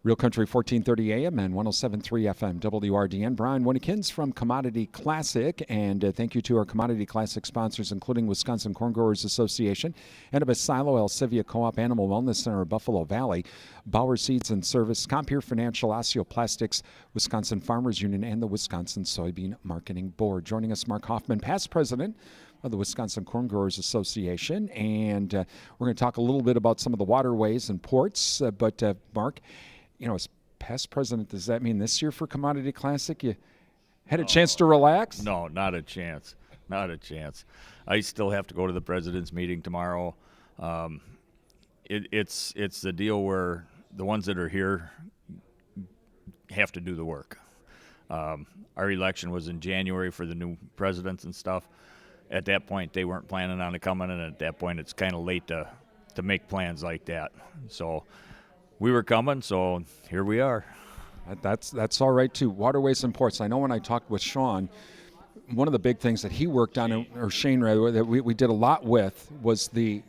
Real Country 1430 AM and 107.3 FM WRDN. Brian Winnekins from Commodity Classic, and thank you to our Commodity Classic sponsors, including Wisconsin Corn Growers Association, Annabis Silo, El Sivia Co-op, Animal Wellness Center, Buffalo Valley, Bauer Seeds and Service, Compeer Financial, Osteoplastics, Wisconsin Farmers Union, and the Wisconsin Soybean Marketing Board. Joining us, Mark Hoffman, past president of the Wisconsin Corn Growers Association, and we're going to talk a little bit about some of the waterways and ports, but Mark, as past president, does that mean this year for Commodity Classic you had a chance to relax? No, not a chance. Not a chance. I still have to go to the president's meeting tomorrow. It's the deal where the ones that are here have to do the work. Our election was in January for the new presidents and stuff. At that point, they weren't planning on it coming, and at that point, it's kind of late to make plans like that. So we were coming, so here we are. That's all right, too. Waterways and ports. I know when I talked with Sean, one of the big things that he worked on, or Shane rather, that we did a lot with was the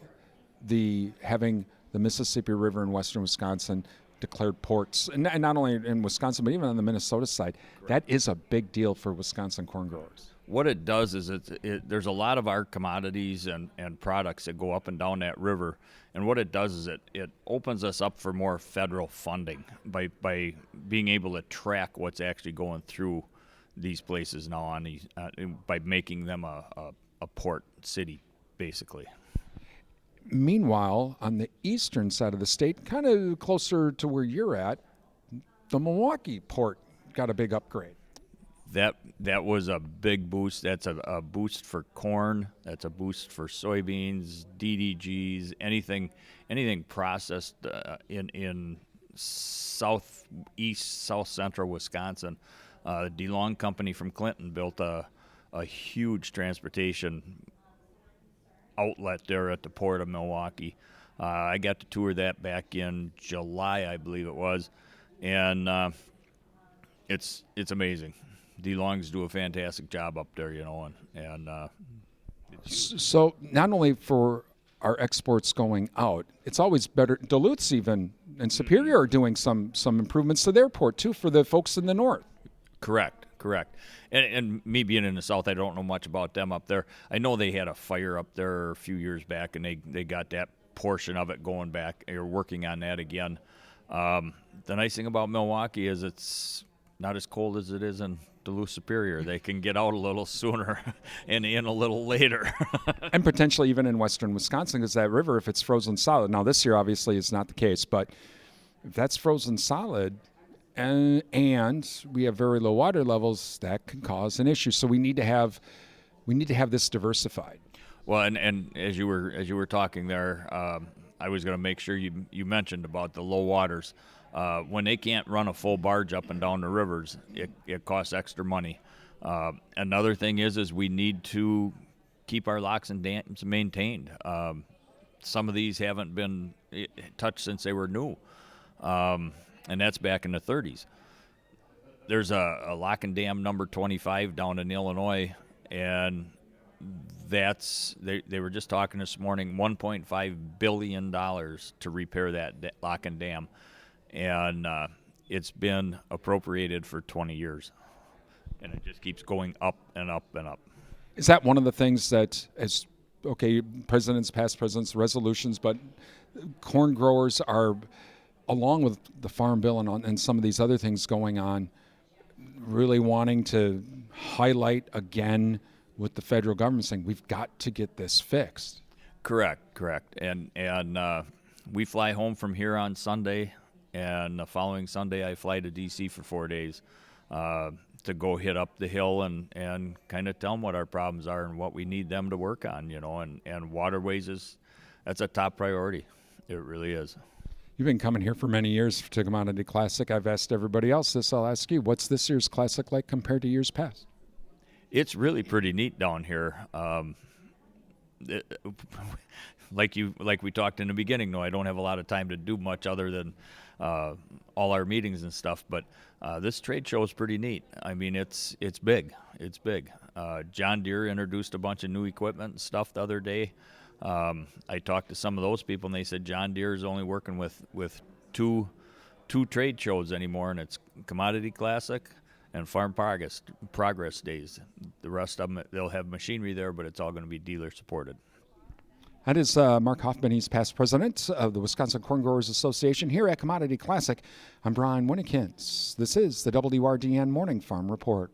having the Mississippi River in western Wisconsin declared ports, and not only in Wisconsin, but even on the Minnesota side. Correct. That is a big deal for Wisconsin corn growers. What it does is there's a lot of our commodities and products that go up and down that river, and what it does is it opens us up for more federal funding by being able to track what's actually going through these places now on these by making them a port city, basically. Meanwhile, on the eastern side of the state, kind of closer to where you're at, the Milwaukee port got a big upgrade. That was a big boost. That's a boost for corn. That's a boost for soybeans, DDGs, anything processed in southeast, south central Wisconsin. DeLong Company from Clinton built a huge transportation outlet there at the port of Milwaukee. I got to tour that back in July, I believe it was, and it's amazing. DeLongs do a fantastic job up there, so not only for our exports going out, it's always better. Duluth's even and Superior are doing some improvements to their port too for the folks in the north. Correct. And me being in the south, I don't know much about them up there. I know they had a fire up there a few years back, and they got that portion of it going back. They're working on that again. The nice thing about Milwaukee is it's not as cold as it is in Duluth Superior. They can get out a little sooner and in a little later. And potentially even in western Wisconsin, because that river, if it's frozen solid, now this year obviously is not the case, but if that's frozen solid and we have very low water levels, that can cause an issue. So we need to have this diversified. Well, and as you were talking there, I was going to make sure you mentioned about the low waters. When they can't run a full barge up and down the rivers, it costs extra money. Another thing is we need to keep our locks and dams maintained. Some of these haven't been touched since they were new, and that's back in the 30s. There's a lock and dam number 25 down in Illinois, and they were just talking this morning, $1.5 billion to repair that lock and dam. And it's been appropriated for 20 years, and it just keeps going up and up and up. Is that one of the things that, past presidents, resolutions, but corn growers are, along with the Farm Bill and some of these other things going on, really wanting to highlight again with the federal government saying we've got to get this fixed? Correct. And we fly home from here on Sunday. And the following Sunday, I fly to D.C. for 4 days to go hit up the hill and kind of tell them what our problems are and what we need them to work on, and waterways that's a top priority. It really is. You've been coming here for many years to Commodity Classic. I've asked everybody else this. I'll ask you, what's this year's Classic like compared to years past? It's really pretty neat down here. Like we talked in the beginning, I don't have a lot of time to do much other than all our meetings and stuff, but this trade show is pretty neat. I mean, it's big. It's big. John Deere introduced a bunch of new equipment and stuff the other day. I talked to some of those people, and they said John Deere is only working with two two trade shows anymore, and it's Commodity Classic and Farm Progress Days. The rest of them, they'll have machinery there, but it's all going to be dealer supported. That is Mark Hoffman. He's past president of the Wisconsin Corn Growers Association here at Commodity Classic. I'm Brian Winnikins. This is the WRDN Morning Farm Report.